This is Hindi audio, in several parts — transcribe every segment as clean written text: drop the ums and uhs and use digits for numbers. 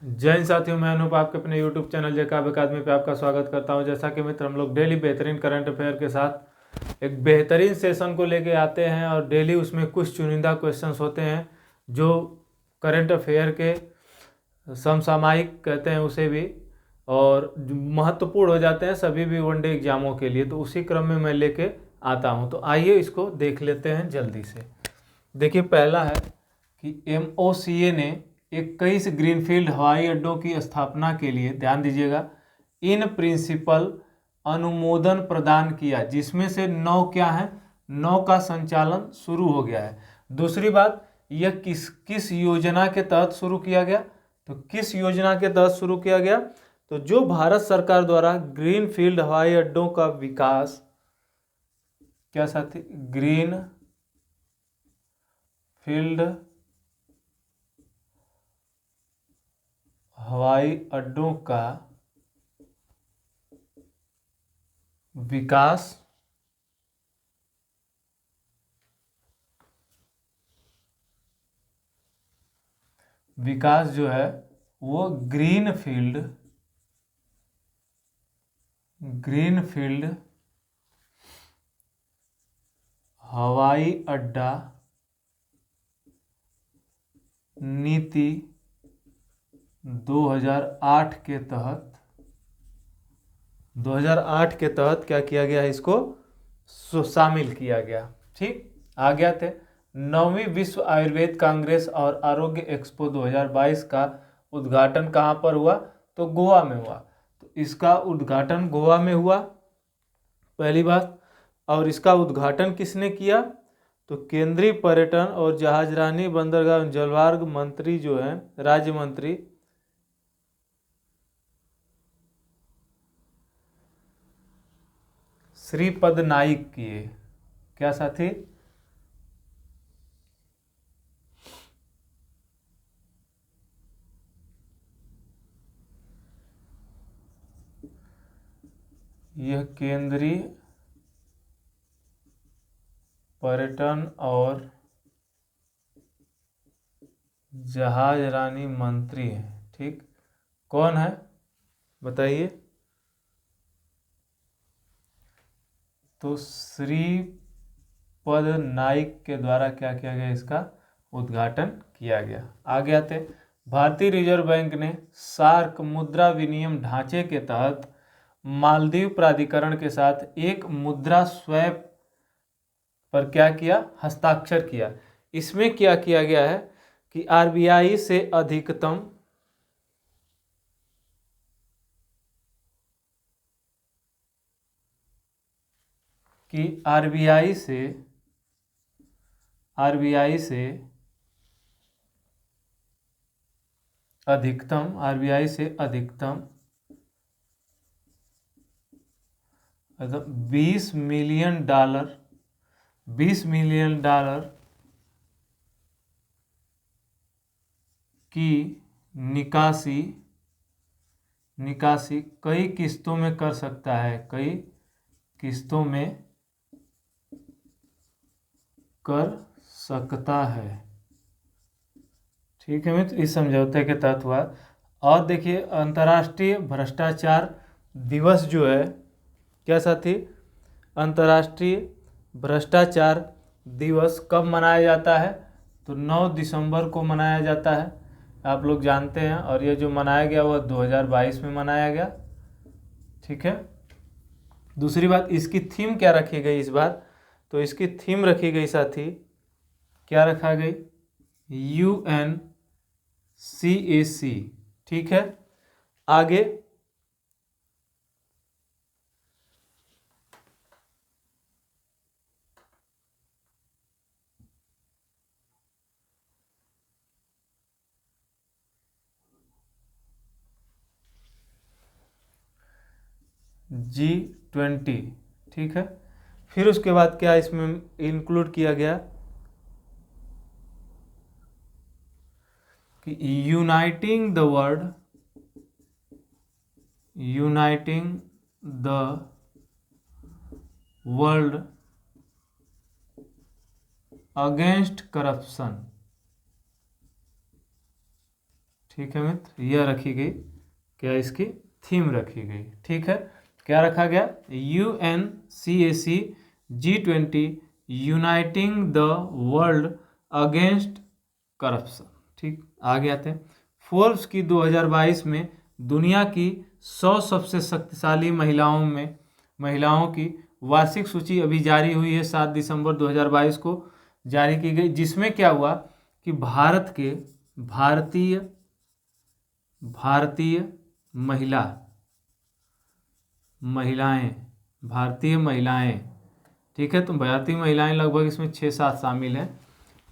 जय हिंद साथियों, मैं अनूप आपके अपने YouTube चैनल जैकब अकादमी पे आपका स्वागत करता हूं। जैसा कि मित्र, हम लोग डेली बेहतरीन करंट अफेयर के साथ एक बेहतरीन सेशन को लेके आते हैं और डेली उसमें कुछ चुनिंदा क्वेश्चंस होते हैं जो करंट अफेयर के समसामयिक कहते हैं उसे भी, और महत्वपूर्ण हो जाते हैं सभी भी वनडे एग्जामों के लिए। तो उसी क्रम में मैं लेके आता हूँ। तो आइए इसको देख लेते हैं जल्दी से। देखिए, पहला है कि MOCA ने 21 ग्रीनफील्ड हवाई अड्डों की स्थापना के लिए, ध्यान दीजिएगा, इन प्रिंसिपल अनुमोदन प्रदान किया, जिसमें से 9 क्या है, 9 का संचालन शुरू हो गया है। दूसरी बात, यह किस किस योजना के तहत शुरू किया गया? तो किस योजना के तहत शुरू किया गया? तो जो भारत सरकार द्वारा ग्रीनफील्ड हवाई अड्डों का विकास, क्या साथी, ग्रीन फील्ड हवाई अड्डों का विकास जो है वो ग्रीनफील्ड हवाई अड्डा नीति 2008 के तहत 2008 के तहत क्या किया गया, इसको शामिल किया गया। ठीक, आ गया थे। 9वीं विश्व आयुर्वेद कांग्रेस और आरोग्य एक्सपो 2022 का उद्घाटन कहाँ पर हुआ? तो गोवा में हुआ। तो इसका उद्घाटन गोवा में हुआ, पहली बात। और इसका उद्घाटन किसने किया? तो केंद्रीय पर्यटन और जहाजरानी बंदरगाह जलमार्ग मंत्री जो है, राज्य मंत्री श्रीपद नाइक किए। क्या साथी? यह केंद्रीय पर्यटन और जहाजरानी मंत्री है। ठीक, कौन है बताइए? तो श्रीपद नाइक के द्वारा क्या किया गया, इसका उद्घाटन किया गया। आगे आते, भारतीय रिजर्व बैंक ने सार्क मुद्रा विनिमय ढांचे के तहत मालदीव प्राधिकरण के साथ एक मुद्रा स्वैप पर क्या किया, हस्ताक्षर किया। इसमें क्या किया गया है कि RBI से अधिकतम कि RBI से अधिकतम 20 मिलियन डॉलर की निकासी कई किस्तों में कर सकता है, कई किस्तों में कर सकता है। ठीक है मित्र, इस समझौते के तहत हुआ। और देखिए, अंतर्राष्ट्रीय भ्रष्टाचार दिवस जो है, क्या साथी, अंतर्राष्ट्रीय भ्रष्टाचार दिवस कब मनाया जाता है? तो 9 दिसंबर को मनाया जाता है, आप लोग जानते हैं। और ये जो मनाया गया वह 2022 में मनाया गया। ठीक है। दूसरी बात, इसकी थीम क्या रखी गई इस बार? तो इसकी थीम रखी गई साथी, क्या रखा गई? UNCAC। ठीक है। आगे, G20। ठीक है। फिर उसके बाद क्या इसमें इंक्लूड किया गया कि uniting the world against corruption. ठीक है मित्र, यह रखी गई, क्या इसकी थीम रखी गई। ठीक है, क्या रखा गया, UNCAC G20 uniting the world against corruption. ठीक, आगे आते हैं। फोर्ब्स की 2022 में दुनिया की 100 सबसे शक्तिशाली महिलाओं की वार्षिक सूची अभी जारी हुई है, 7 दिसंबर 2022 को जारी की गई, जिसमें क्या हुआ कि भारतीय महिलाएं, ठीक है, तो भारतीय महिलाएं लगभग इसमें 6-7 शामिल हैं।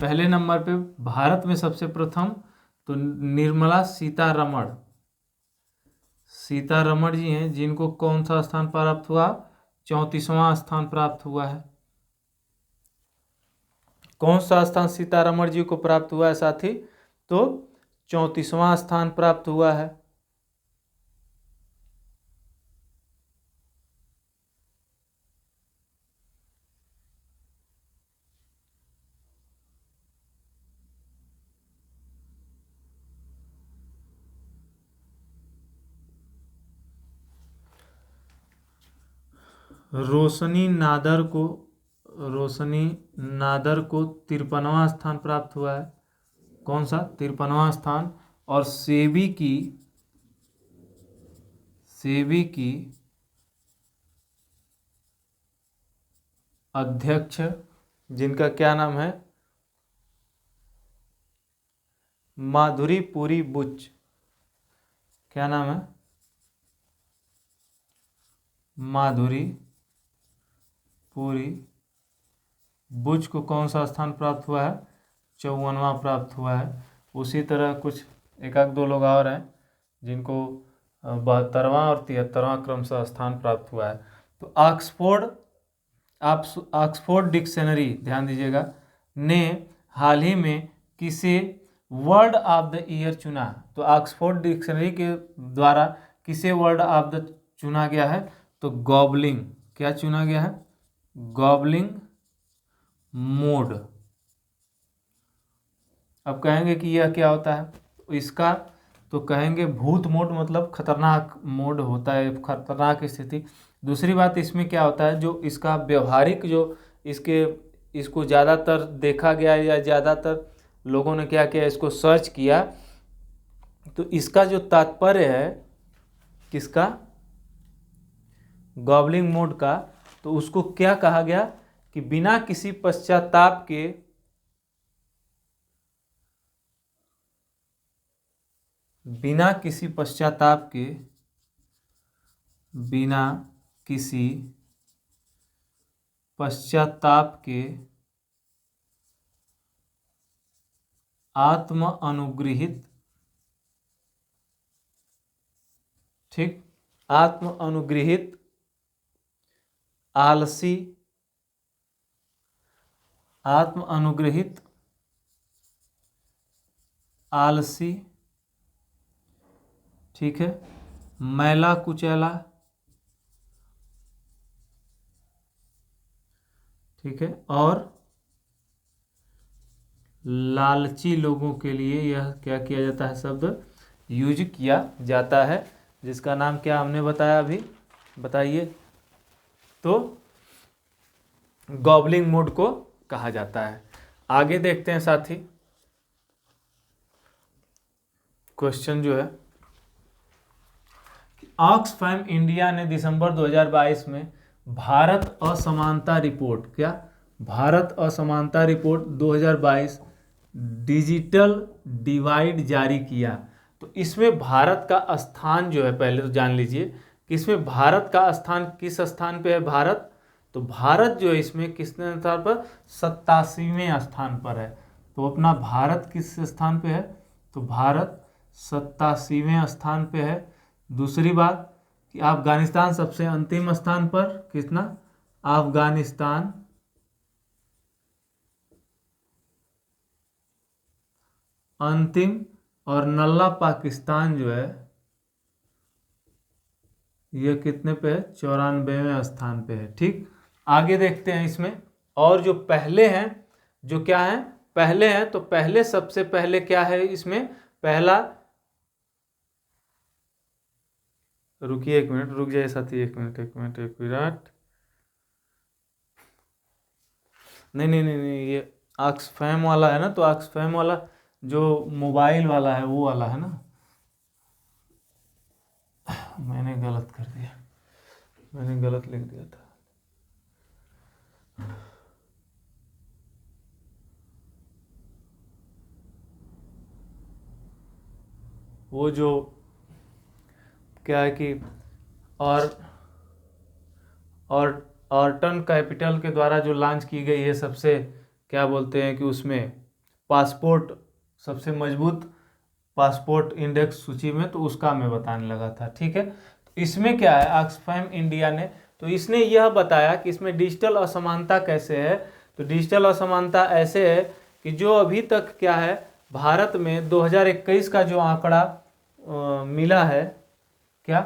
पहले नंबर पे भारत में सबसे प्रथम तो निर्मला सीतारमण जी हैं, जिनको कौन सा स्थान प्राप्त हुआ, 34वां स्थान प्राप्त हुआ है। कौन सा स्थान सीतारमण जी को प्राप्त हुआ है साथी, तो 34वां स्थान प्राप्त हुआ है। रोशनी नादर को 53वां स्थान प्राप्त हुआ है। कौन सा, 53वां स्थान। और सेबी की अध्यक्ष, जिनका क्या नाम है, माधुरी पुरी बुच, क्या नाम है, माधुरी पुरी बुच को कौन सा स्थान प्राप्त हुआ है, 54वां प्राप्त हुआ है। उसी तरह कुछ एक आध दो लोग और हैं जिनको 72वां और 73वां क्रमशः स्थान प्राप्त हुआ है। तो ऑक्सफोर्ड डिक्शनरी, ध्यान दीजिएगा, ने हाल ही में किसे वर्ड ऑफ द ईयर चुना। तो ऑक्सफोर्ड डिक्शनरी के द्वारा किसे वर्ड ऑफ द चुना गया है, तो गॉबलिंग, क्या चुना गया है, गॉबलिंग मोड। अब कहेंगे कि यह क्या होता है, इसका तो कहेंगे भूत मोड, मतलब खतरनाक मोड होता है, खतरनाक स्थिति। दूसरी बात इसमें क्या होता है, जो इसका व्यवहारिक, जो इसको ज़्यादातर देखा गया या ज़्यादातर लोगों ने क्या किया, इसको सर्च किया, तो इसका जो तात्पर्य है किसका, गॉबलिंग मोड का, तो उसको क्या कहा गया कि बिना किसी पश्चाताप के बिना किसी पश्चाताप के आत्म अनुग्रहित, ठीक, आत्म अनुग्रहित आलसी, ठीक है, मैला कुचैला, ठीक है, और लालची लोगों के लिए यह क्या किया जाता है, शब्द यूज किया जाता है, जिसका नाम क्या हमने बताया अभी, बताइए, तो गॉबलिंग मोड को कहा जाता है। आगे देखते हैं साथी, क्वेश्चन जो है, ऑक्सफैम इंडिया ने दिसंबर 2022 में भारत असमानता रिपोर्ट, क्या, भारत असमानता रिपोर्ट 2022 डिजिटल डिवाइड जारी किया। तो इसमें भारत का स्थान जो है, पहले तो जान लीजिए कि इसमें भारत का स्थान किस स्थान पे है, भारत, तो भारत जो है इसमें किसने स्थान पर, 87वें स्थान पर है। तो अपना भारत किस स्थान पे है, तो भारत 87वें स्थान पे है। दूसरी बात कि अफगानिस्तान सबसे अंतिम स्थान पर, कितना, अफगानिस्तान अंतिम, और नल्ला पाकिस्तान जो है यह कितने पे है, 94वें स्थान पे है। ठीक, आगे देखते हैं इसमें, और जो पहले हैं, जो क्या है, पहले हैं, तो पहले सबसे पहले क्या है इसमें, पहला रुकिए 1 मिनट, रुक जाइए साथी, 1 मिनट 1 मिनट 1 मिनट। नहीं नहीं नहीं नहीं, ये ऑक्सफैम वाला है ना, तो ऑक्सफैम वाला जो मोबाइल वाला है वो वाला है ना। मैंने गलत कर दिया, मैंने गलत लिख दिया था। वो जो क्या है कि और ऑर्टन कैपिटल के द्वारा जो लॉन्च की गई है, सबसे क्या बोलते हैं कि उसमें पासपोर्ट, सबसे मजबूत पासपोर्ट इंडेक्स सूची में, तो उसका मैं बताने लगा था। ठीक है, तो इसमें क्या है, ऑक्सफैम इंडिया ने, तो इसने यह बताया कि इसमें डिजिटल असमानता कैसे है। तो डिजिटल असमानता ऐसे है कि जो अभी तक क्या है, भारत में 2021 का जो आंकड़ा मिला है, क्या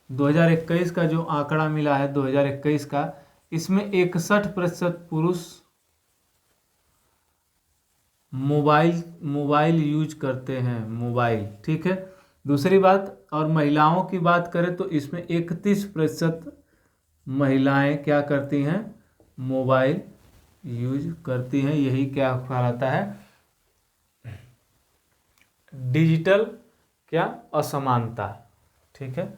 2021 का जो आंकड़ा मिला है 2021 का, इसमें 61% पुरुष मोबाइल यूज करते हैं, मोबाइल। ठीक है, दूसरी बात, और महिलाओं की बात करें तो इसमें 31% महिलाएं क्या करती हैं, मोबाइल यूज करती हैं। यही क्या कहलाता है, डिजिटल क्या असमानता। ठीक है,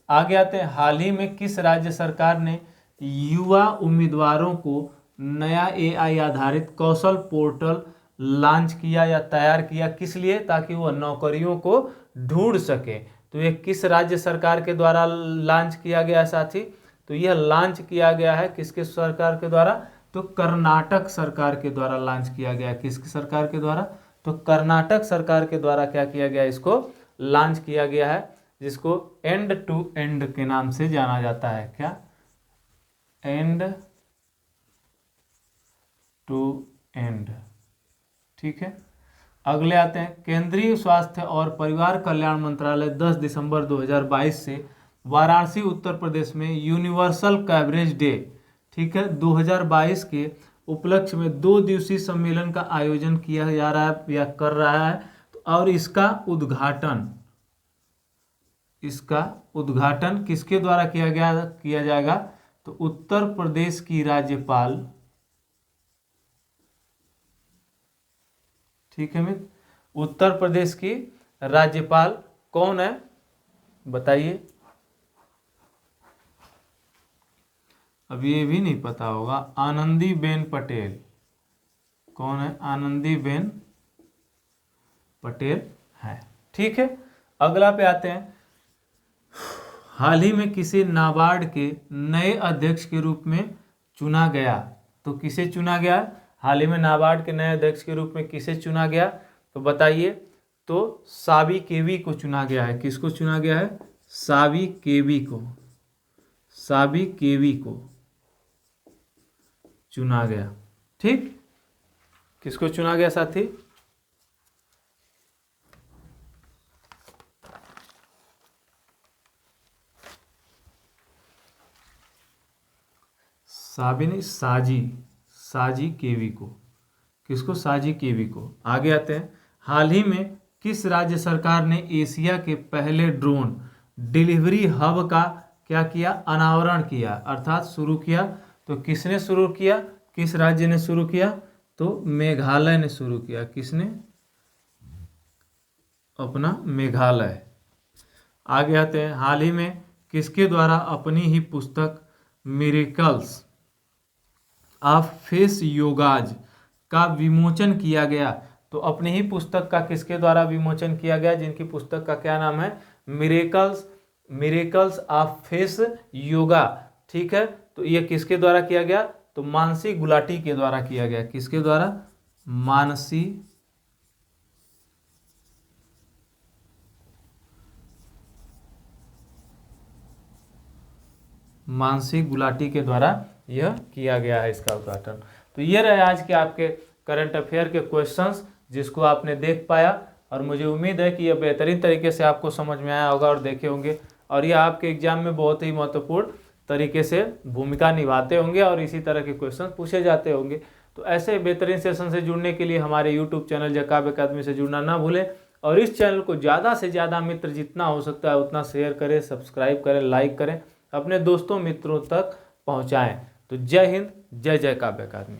आगे आते हैं। हाल ही में किस राज्य सरकार ने युवा उम्मीदवारों को नया एआई आधारित कौशल पोर्टल लॉन्च किया या तैयार किया, किस लिए, ताकि वह नौकरियों को ढूंढ सके। तो ये किस राज्य सरकार के द्वारा लॉन्च किया गया साथी, तो यह लॉन्च किया गया है किसके सरकार के द्वारा, तो कर्नाटक सरकार के द्वारा लॉन्च किया गया। किसकी सरकार के द्वारा, तो कर्नाटक सरकार के द्वारा क्या किया गया, इसको लॉन्च किया गया है, जिसको एंड टू एंड के नाम से जाना जाता है। क्या, एंड टू एंड। ठीक है, अगले आते हैं। केंद्रीय स्वास्थ्य और परिवार कल्याण मंत्रालय 10 दिसंबर 2022 से वाराणसी उत्तर प्रदेश में यूनिवर्सल कवरेज डे, ठीक है, 2022 के उपलक्ष्य में 2 दिवसीय सम्मेलन का आयोजन किया जा रहा है या कर रहा है। तो और इसका उद्घाटन किसके द्वारा किया जाएगा, तो उत्तर प्रदेश की राज्यपाल, ठीक है मित्र, उत्तर प्रदेश की राज्यपाल कौन है बताइए, अब ये भी नहीं पता होगा, आनंदीबेन पटेल। कौन है, आनंदीबेन पटेल है। ठीक है, अगला पे आते हैं। हाल ही में किसे नाबार्ड के नए अध्यक्ष के रूप में चुना गया, तो किसे चुना गया, हाल ही में नाबार्ड के नए अध्यक्ष के रूप में किसे चुना गया, तो बताइए, तो साबी केवी को चुना गया है। किसको चुना गया है, साबी केवी को चुना गया। ठीक, किसको चुना गया साथी, साबी नहीं, साजी केवी को। किसको, साजी केवी को। आगे आते हैं। हाल ही में किस राज्य सरकार ने एशिया के पहले ड्रोन डिलीवरी हब का क्या किया, अनावरण किया, अर्थात शुरू किया। तो किसने शुरू किया, किस राज्य ने शुरू किया, तो मेघालय ने शुरू किया। किसने, अपना मेघालय। आगे आते हैं। हाल ही में किसके द्वारा अपनी ही पुस्तक मिरेकल्स ऑफ फेस योगाज का विमोचन किया गया, तो अपनी ही पुस्तक का किसके द्वारा विमोचन किया गया, जिनकी पुस्तक का क्या नाम है, मिरेकल्स ऑफ फेस योगा। ठीक है, तो ये किसके द्वारा किया गया, तो मानसी गुलाटी के द्वारा किया गया। किसके द्वारा, मानसी गुलाटी के द्वारा यह किया गया है इसका उद्घाटन। तो ये रहे आज के आपके करंट अफेयर के क्वेश्चंस, जिसको आपने देख पाया, और मुझे उम्मीद है कि यह बेहतरीन तरीके से आपको समझ में आया होगा और देखे होंगे, और यह आपके एग्जाम में बहुत ही महत्वपूर्ण तरीके से भूमिका निभाते होंगे और इसी तरह के क्वेश्चन पूछे जाते होंगे। तो ऐसे बेहतरीन सेशन से जुड़ने के लिए हमारे यूट्यूब चैनल जकाब अकादमी से जुड़ना ना भूलें, और इस चैनल को ज़्यादा से ज़्यादा मित्र जितना हो सकता है उतना शेयर करें, सब्सक्राइब करें, लाइक करें, अपने दोस्तों मित्रों तक पहुँचाएँ। तो जय हिंद, जय जय काव्य अकादमी।